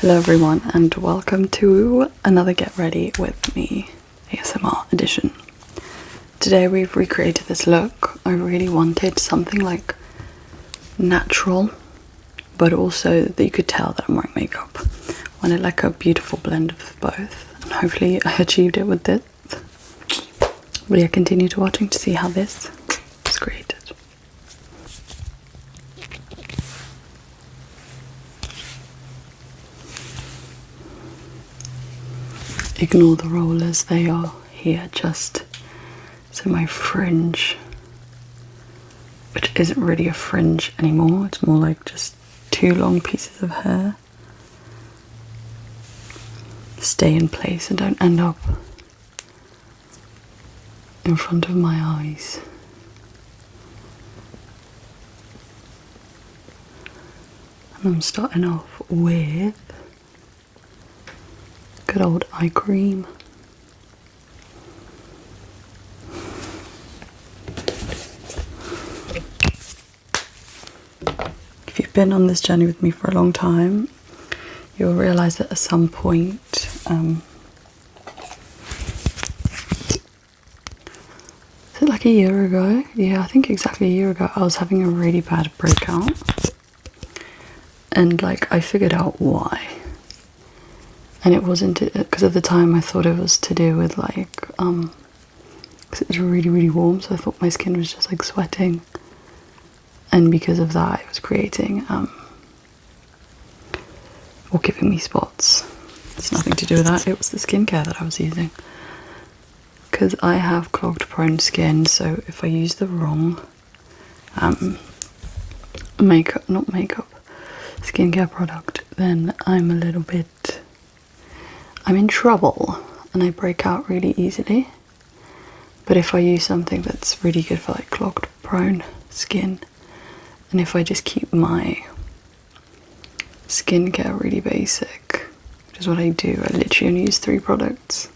Hello everyone and welcome to another Get Ready With Me ASMR edition. Today we've recreated this look. I really wanted something like natural but also that you could tell that I'm wearing makeup. I wanted like a beautiful blend of both and hopefully I achieved it with this. But yeah, continue to watching to see how this is created. Ignore the rollers, they are here just so my fringe, which isn't really a fringe anymore, it's more like just two long pieces of hair, stay in place and don't end up in front of my eyes. And I'm starting off with good old eye cream. If you've been on this journey with me for a long time, you'll realise that at some point, is it like a year ago? Yeah, I think exactly a year ago, I was having a really bad breakout. And like, I figured out why. And it wasn't, because at the time I thought it was to do with like, because it was really warm, so I thought my skin was just like sweating. And because of that, it was creating, or giving me spots. It's nothing to do with that, it was the skincare that I was using. Because I have clogged prone skin, so if I use the wrong skincare product, then I'm in trouble and I break out really easily. But if I use something that's really good for like clogged prone skin, and if I just keep my skincare really basic, which is what I do, I literally only use 3 products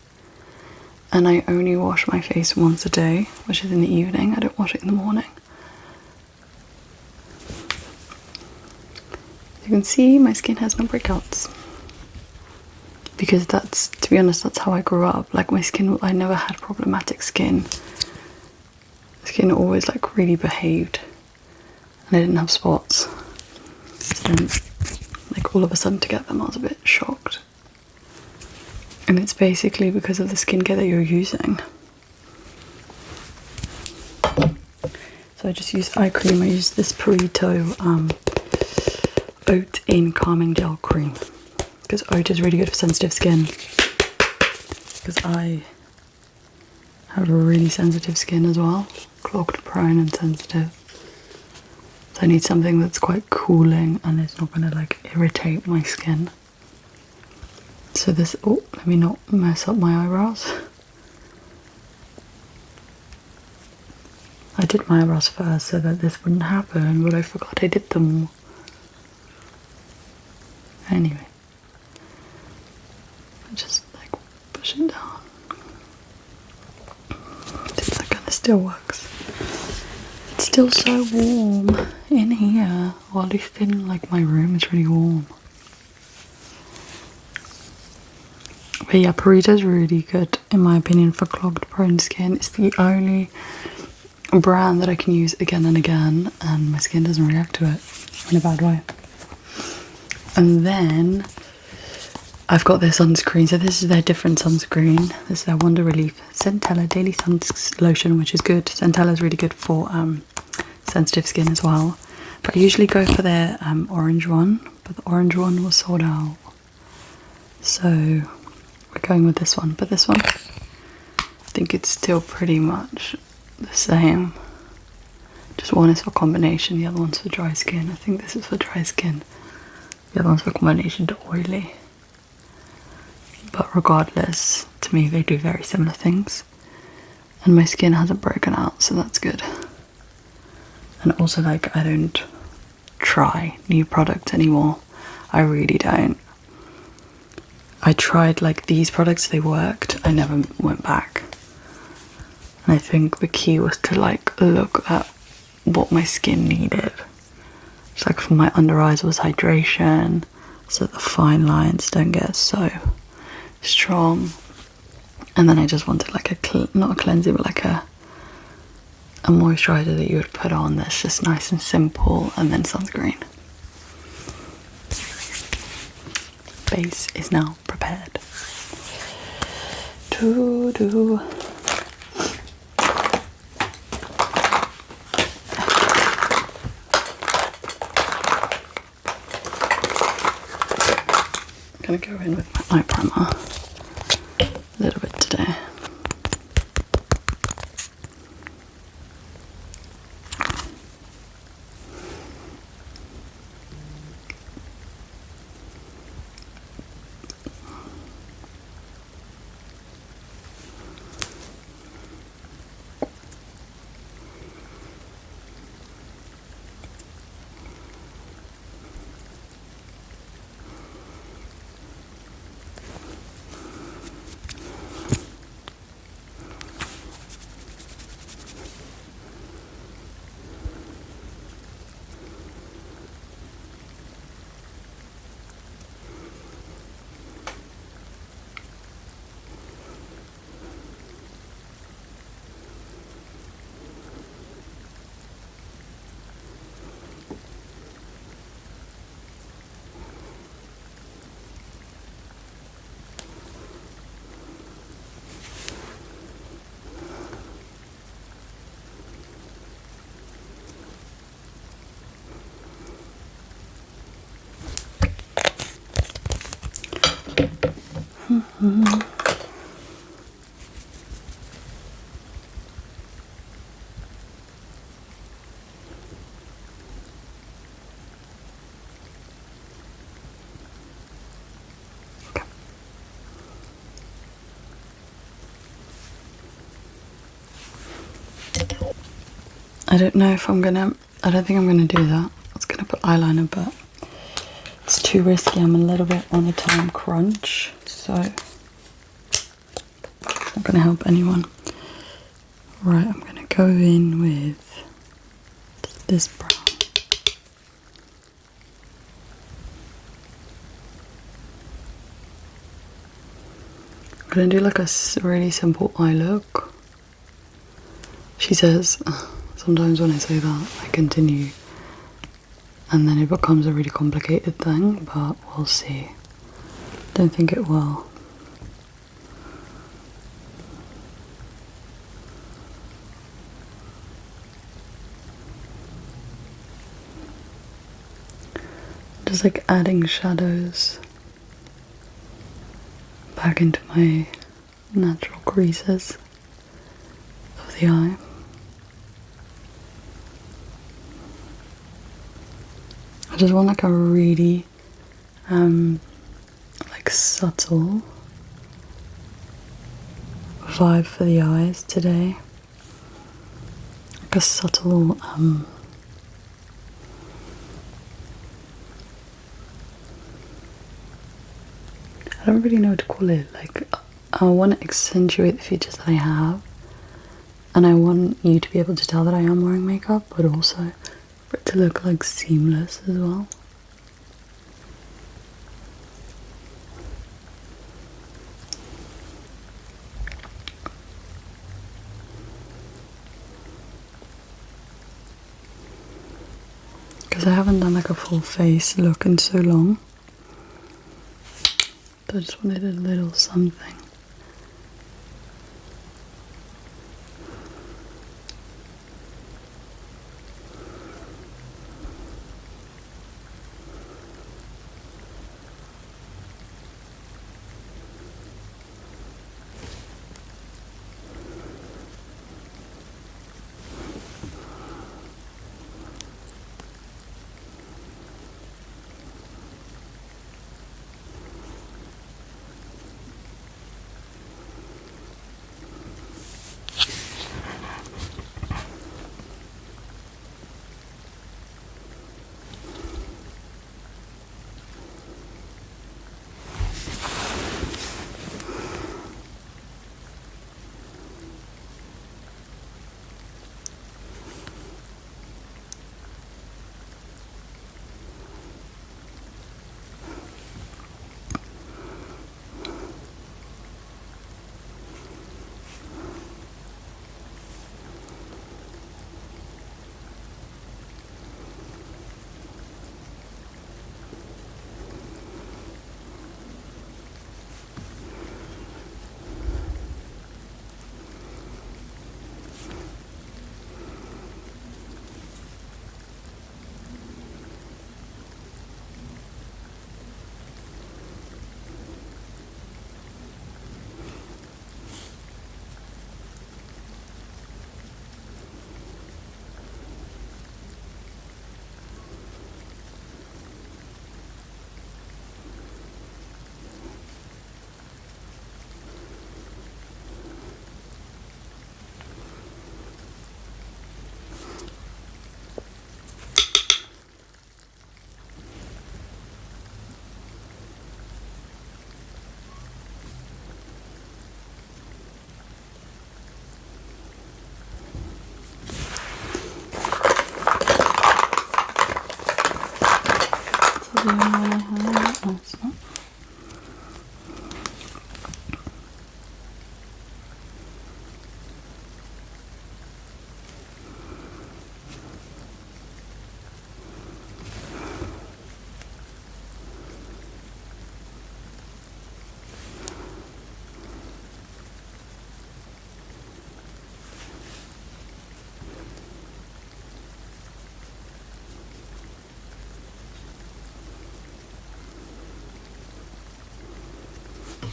and I only wash my face once a day, which is in the evening. I don't wash it in the morning. As you can see, my skin has no breakouts. Because that's, to be honest, that's how I grew up. Like my skin, I never had problematic skin. Skin always like really behaved. And I didn't have spots. So then, like all of a sudden to get them, I was a bit shocked. And it's basically because of the skincare that you're using. So I just used eye cream. I used this Purito Oat in Calming Gel Cream. Because oat is really good for sensitive skin. Because I have a really sensitive skin as well. Clogged, prone and sensitive. So I need something that's quite cooling and it's not going to like irritate my skin. So this, oh, let me not mess up my eyebrows. I did my eyebrows first so that this wouldn't happen, but I forgot I did them. Anyway. Just like push it down. See if that kind of still works. It's still so warm in here, or at least in like my room it's really warm. But yeah, Purito's really good in my opinion for clogged prone skin. It's the only brand that I can use again and again and my skin doesn't react to it in a bad way. And then I've got their sunscreen, so this is their different sunscreen. This is their Wonder Relief Centella Daily Sun Lotion, which is good. Centella is really good for sensitive skin as well. But I usually go for their orange one, but the orange one was sold out. So we're going with this one. But this one, I think it's still pretty much the same. Just one is for combination, the other one's for dry skin. I think this is for dry skin. The other one's for combination to oily. But regardless, to me they do very similar things. And my skin hasn't broken out, so that's good. And also like I don't try new products anymore. I really don't. I tried like these products, they worked. I never went back. And I think the key was to like look at what my skin needed. It's like for my under eyes was hydration. so the fine lines don't get so strong. And then I just wanted like not a cleanser, but like a moisturizer that you would put on that's just nice and simple, and then sunscreen. Base is now prepared. I'm gonna go in with my eye primer a little bit today. I don't know if I don't think I'm gonna do that. I was gonna put eyeliner, but it's too risky. I'm a little bit on a time crunch, so it's not gonna help anyone. Right, I'm gonna go in with this brown. I'm gonna do like a really simple eye look. She says, sometimes when I say that, I continue and then it becomes a really complicated thing, but we'll see. Don't think it will. Just like adding shadows back into my natural creases of the eye. I just want like a really like subtle vibe for the eyes today. Like a subtle I don't really know what to call it. Like, I want to accentuate the features that I have, and I want you to be able to tell that I am wearing makeup, but also for it to look like seamless as well. Because I haven't done like a full face look in so long. I just wanted a little something.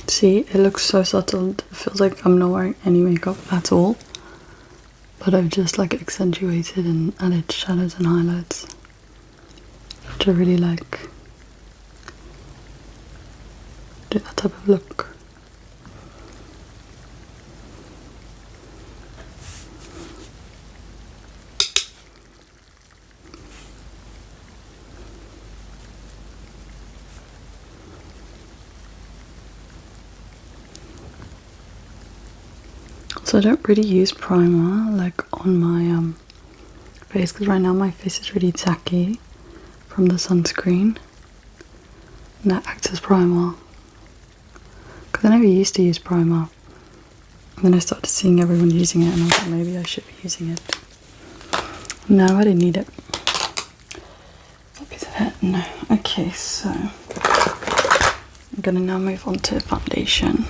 See, it looks so subtle. It feels like I'm not wearing any makeup at all. But I've just like accentuated and added shadows and highlights, which I really like. Do that type of look. So I don't really use primer like on my face, because right now my face is really tacky from the sunscreen, and that acts as primer. Because I never used to use primer, and then I started seeing everyone using it and I was like, maybe I should be using it. No, I didn't need it. Is it? No. Okay, so I'm gonna now move on to foundation.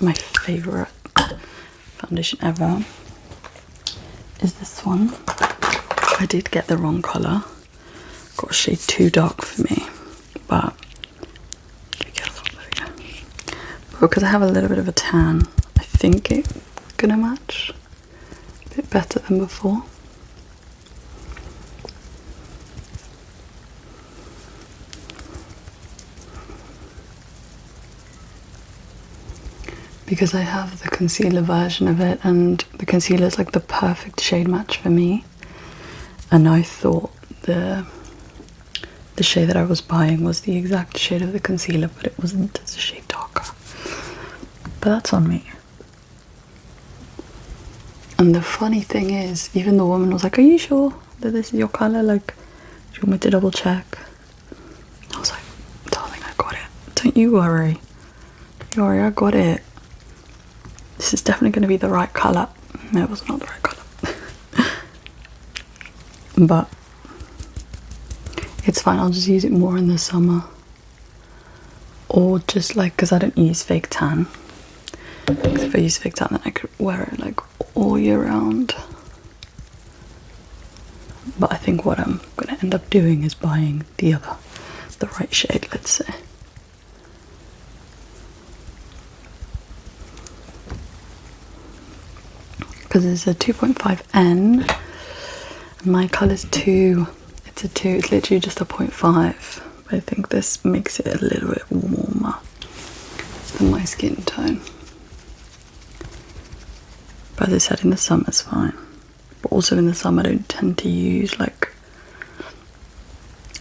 My favourite foundation ever is this one. I did get the wrong colour. Got a shade too dark for me, but be careful. There we go. But because I have a little bit of a tan, I think it's gonna match a bit better than before. Because I have the concealer version of it, and the concealer is like the perfect shade match for me. And I thought the shade that I was buying was the exact shade of the concealer, but it wasn't. It's a shade darker. But that's on me. And the funny thing is, even the woman was like, "Are you sure that this is your colour? Like, do you want me to double check?" I was like, "Darling, I got it. Don't you worry. Don't you worry, I got it. This is definitely going to be the right colour." No, it was not the right colour. But it's fine, I'll just use it more in the summer. Or just like, because I don't use fake tan. Because if I use fake tan, then I could wear it like all year round. But I think what I'm going to end up doing is buying the right shade, let's say. Because it's a 2.5N, and my colour's 2. It's a 2, it's literally just a 0.5. But I think this makes it a little bit warmer than my skin tone. But as I said, in the summer it's fine. But also in the summer I don't tend to use like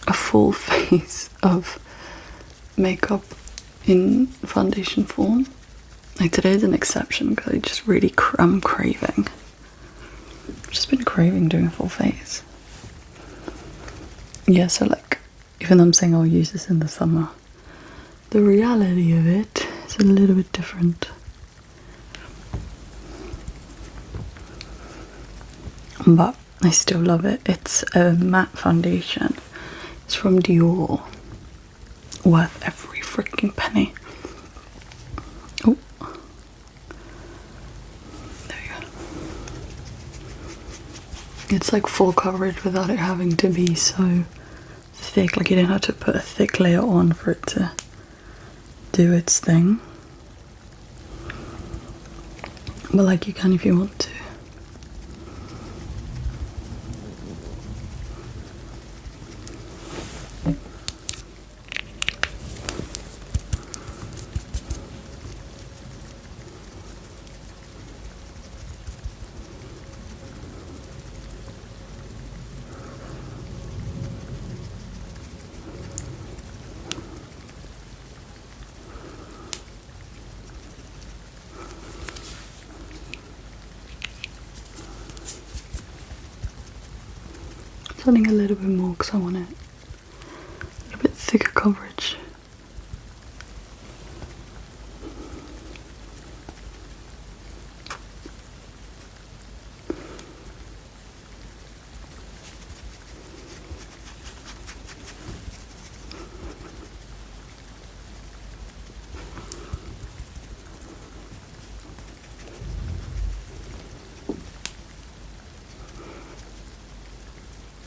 a full face of makeup in foundation form. Like today's an exception because I just really I'm craving. I've just been craving doing a full face. Yeah, so like, even though I'm saying I'll use this in the summer, the reality of it is a little bit different. But I still love it. It's a matte foundation. It's from Dior. Worth every freaking penny. Oh. There you go. It's like full coverage without it having to be so thick. Like you don't have to put a thick layer on for it to do its thing. But like you can if you want to. Something a little bit more because I want it a little bit thicker coverage.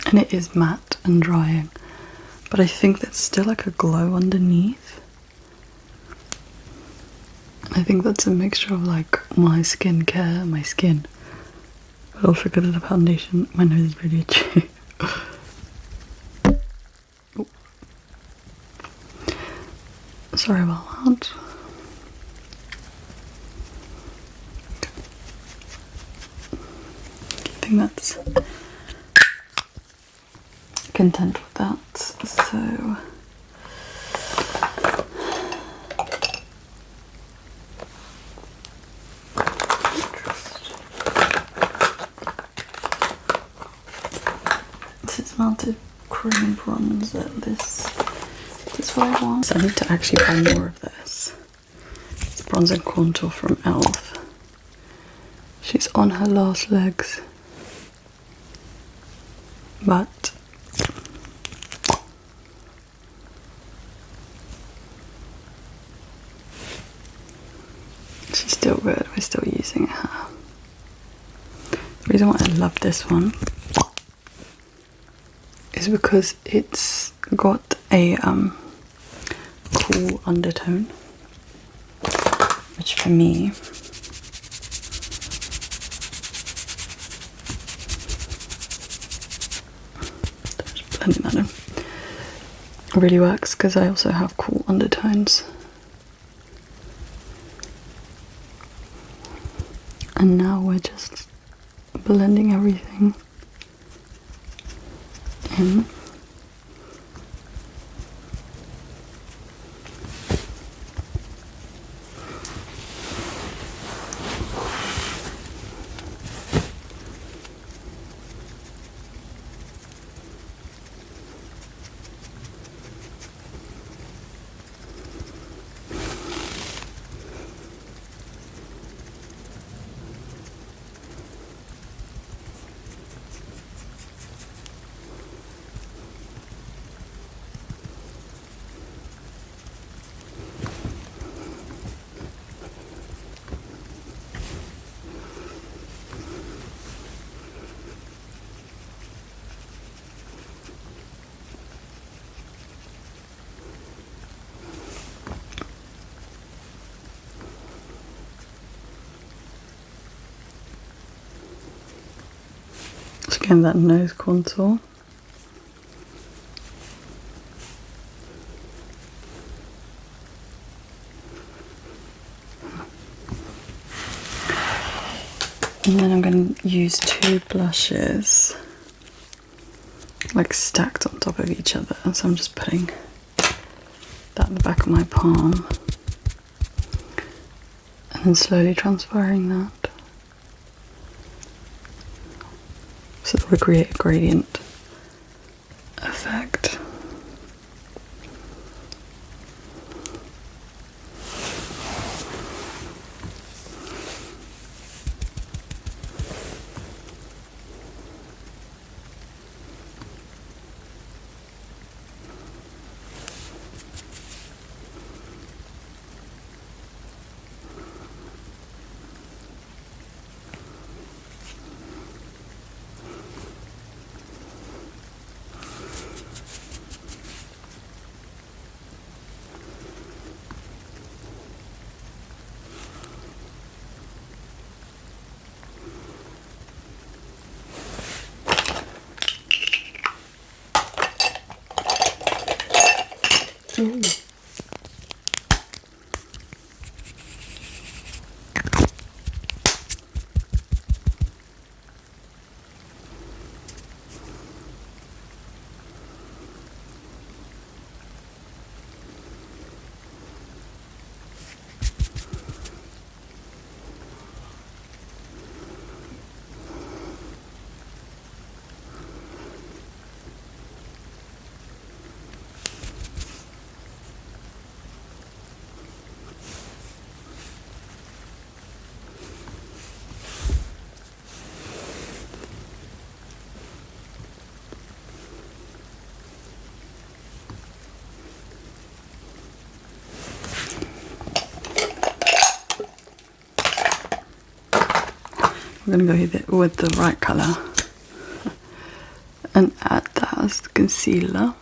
And it is matte and drying, but I think there's still like a glow underneath, I think that's a mixture of like my skincare, my skin, but also because of the foundation, my nose is really itchy. Oh. Sorry about that. I think that's content with that, so this is mounted cream bronzer. This is what I want. So I need to actually buy more of this. It's bronzer and contour from e.l.f. She's on her last legs, but she's still good. We're still using her. The reason why I love this one is because it's got a cool undertone, which for me just blending that in really works because I also have cool undertones. And now we're just blending everything in. So again, that nose contour. And then I'm going to use two blushes, like stacked on top of each other. So I'm just putting that in the back of my palm and then slowly transferring that so that we create a gradient effect. Ooh. I'm going to go with the right colour and add that as the concealer.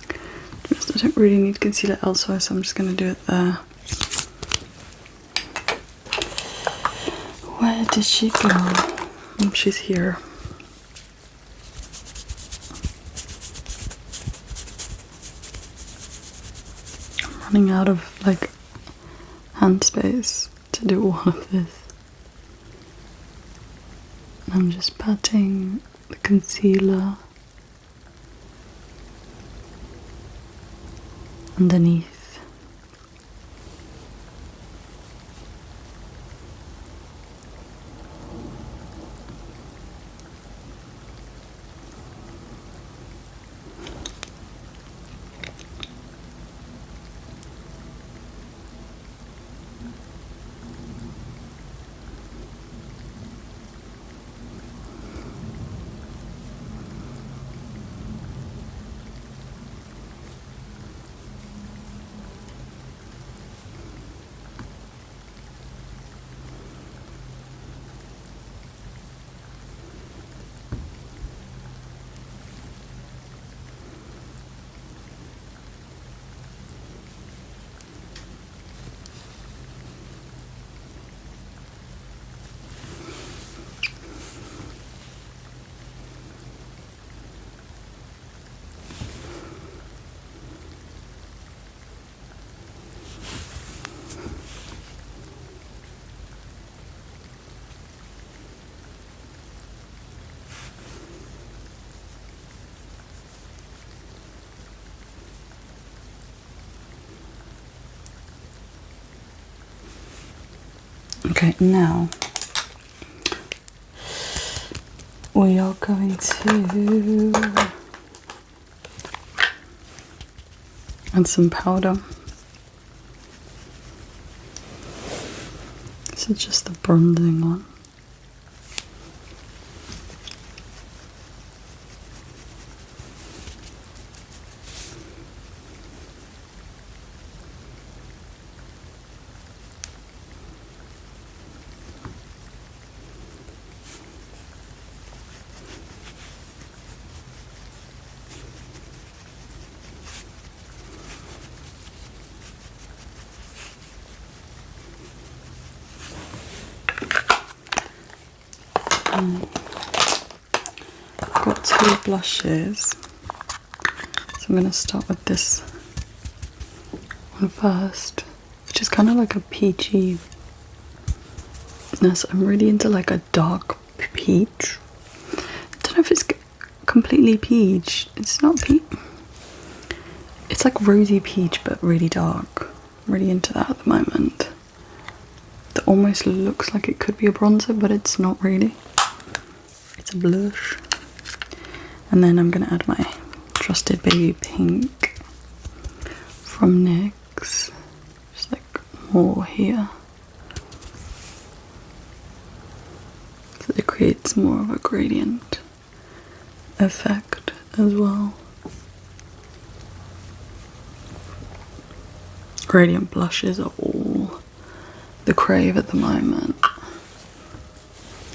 I don't really need concealer elsewhere, so I'm just going to do it there. Where did she go? Oh, she's here. I'm running out of like hand space to do all of this. I'm just patting the concealer underneath. Okay, now we are going to add some powder. This is just the bronzing one. I've got two blushes, so I'm going to start with this one first, which is kind of like a peachy. I'm really into like a dark peach. I don't know if it's completely peach. It's not peach. It's like rosy peach but really dark. I'm really into that at the moment. That almost looks like it could be a bronzer, but it's not really. It's a blush. And then I'm going to add my Trusted Baby Pink from NYX. Just like more here. So it creates more of a gradient effect as well. Gradient blushes are all the crave at the moment.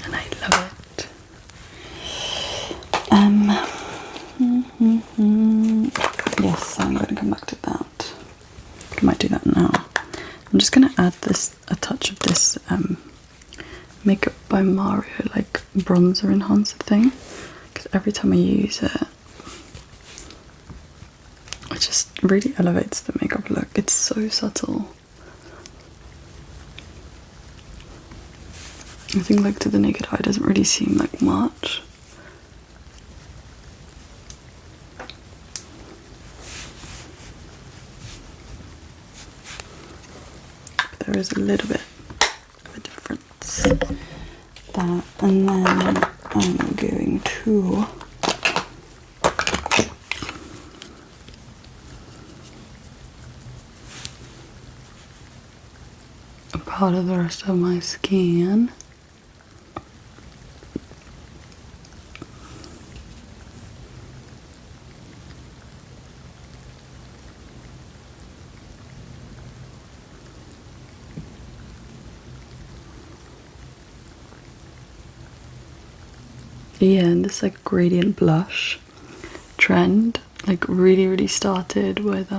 And I love it. Yes, I'm going to come back to that. I might do that now. I'm just going to add a touch of this Makeup by Mario like bronzer enhancer thing, because every time I use it, it just really elevates the makeup look. It's so subtle. I think like to the naked eye it doesn't really seem like much. There is a little bit of a difference there. And then I'm going to powder the rest of my skin. Yeah, and this like gradient blush trend like really started with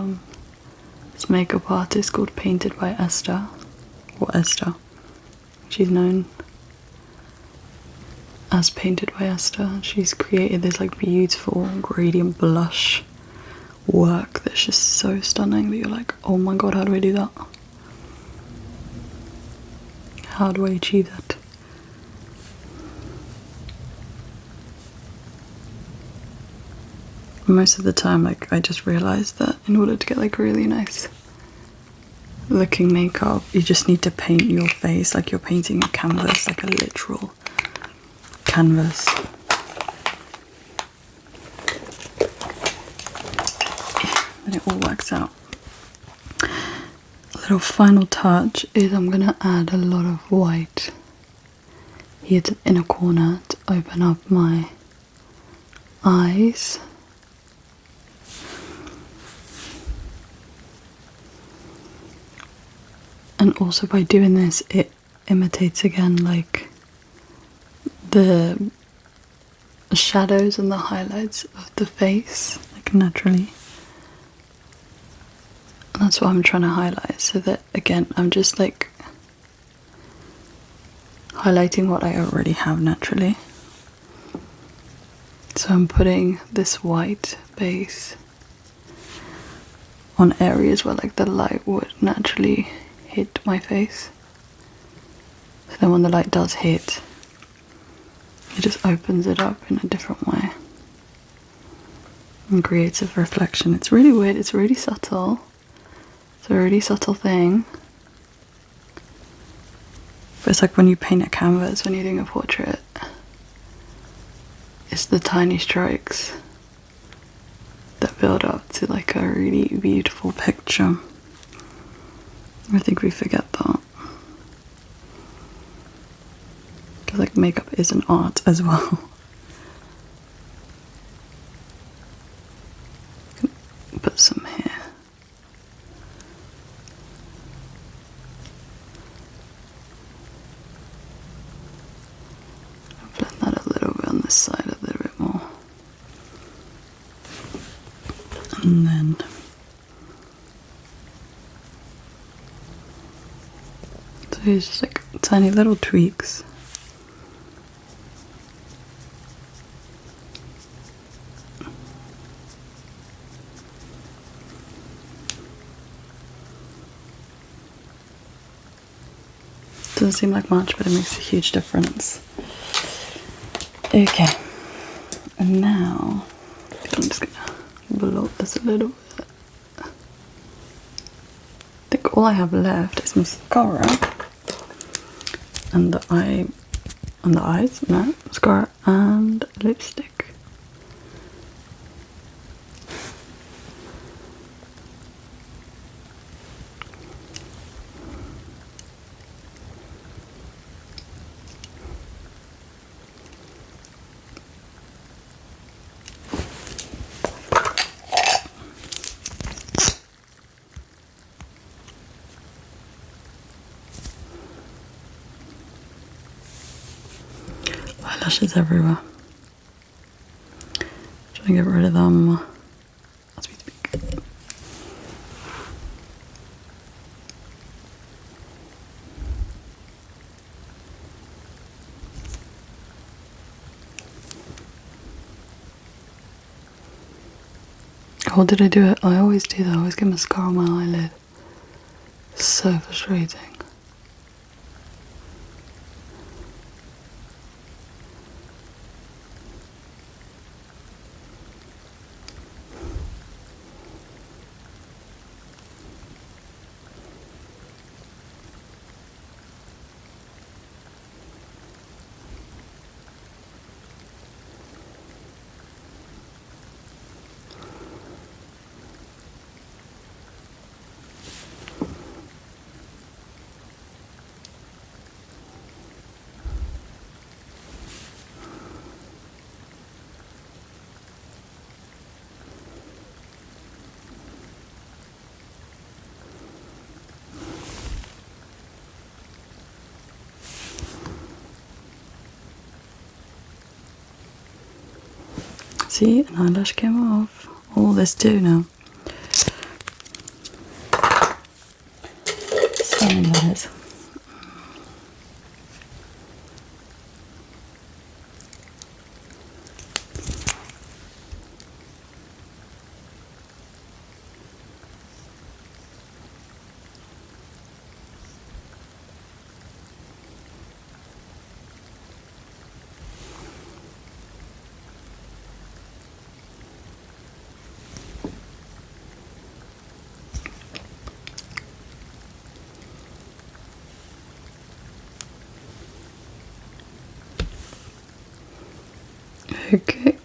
this makeup artist called Painted by Esther, or Esther. She's known as Painted by Esther. She's created this like beautiful gradient blush work that's just so stunning that you're like, oh my god, how do I do that? How do I achieve that? Most of the time, like, I just realized that in order to get like really nice looking makeup, you just need to paint your face like you're painting a canvas, like a literal canvas. And it all works out. A little final touch is I'm gonna add a lot of white here to the inner corner to open up my eyes. And also by doing this, it imitates again like the shadows and the highlights of the face, like naturally. And that's what I'm trying to highlight, so that again, I'm just like highlighting what I already have naturally. So I'm putting this white base on areas where like the light would naturally hit my face. So then when the light does hit, it just opens it up in a different way and creates a reflection. It's really weird, it's really subtle. It's a really subtle thing. But it's like when you paint a canvas, when you're doing a portrait, it's the tiny strokes that build up to like a really beautiful picture. I think we forget that. Because like makeup is an art as well. Put some here. Blend that a little bit on this side, a little bit more. And then so here's just like tiny little tweaks. Doesn't seem like much, but it makes a huge difference. Okay, and now I'm just gonna bloat this a little bit. I think all I have left is mascara and the eyes, no, mascara and lipstick. Eyelashes everywhere. Trying to get rid of them as we speak. Oh, did I do it? I always do that. I always get mascara on my eyelid. So frustrating. See, an eyelash came off. All this too now.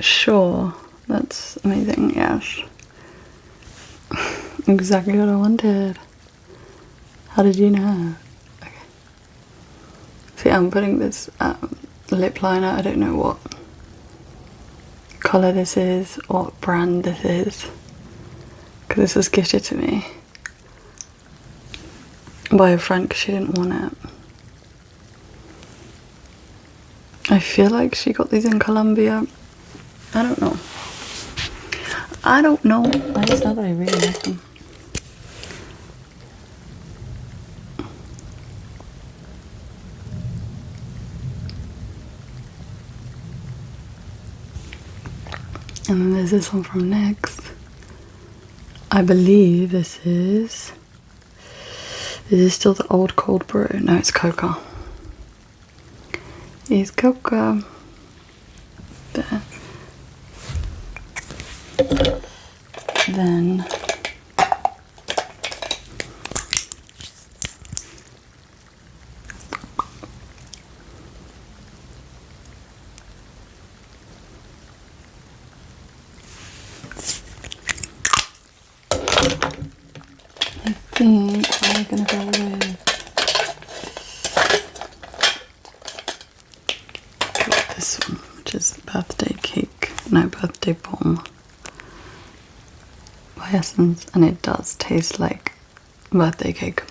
Sure, that's amazing, yes. Exactly what I wanted. How did you know? Okay. See, I'm putting this lip liner, I don't know what colour this is or what brand this is, because this was gifted to me by a friend because she didn't want it. I feel like she got these in Colombia. I don't know. I don't know. I just know that I really like them. And then there's this one from NYX. I believe this is still the old cold brew? No, it's Coca. It's Coca. There. Then I think I'm gonna go with this one, which is Birthday Cake. No, Birthday Bomb by Essence, and it does taste like birthday cake.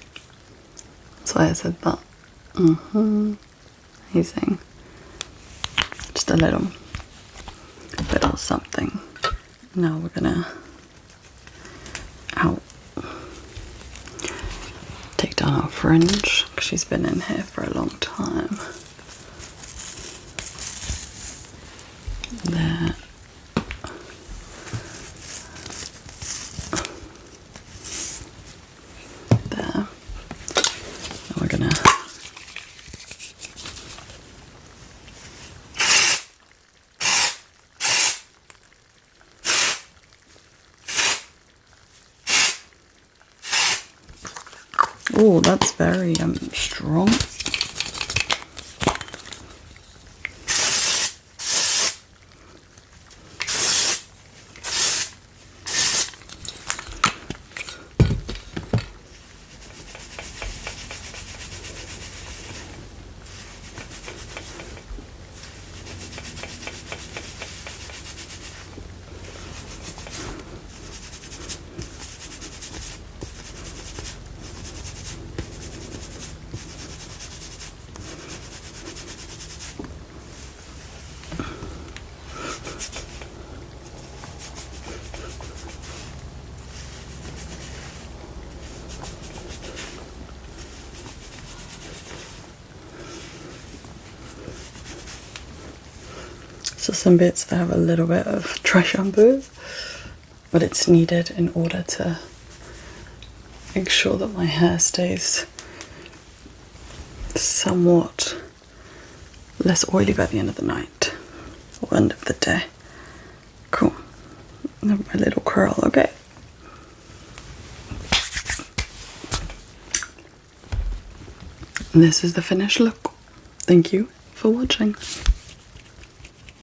That's why I said that. Amazing. Just a little bit of something. Now we're gonna take down our fringe because she's been in here for a long time. There. There. Now we're gonna oh, that's very strong. So some bits that have a little bit of dry shampoo, but it's needed in order to make sure that my hair stays somewhat less oily by the end of the night or end of the day. Cool. My little curl, okay. And this is the finished look. Thank you for watching.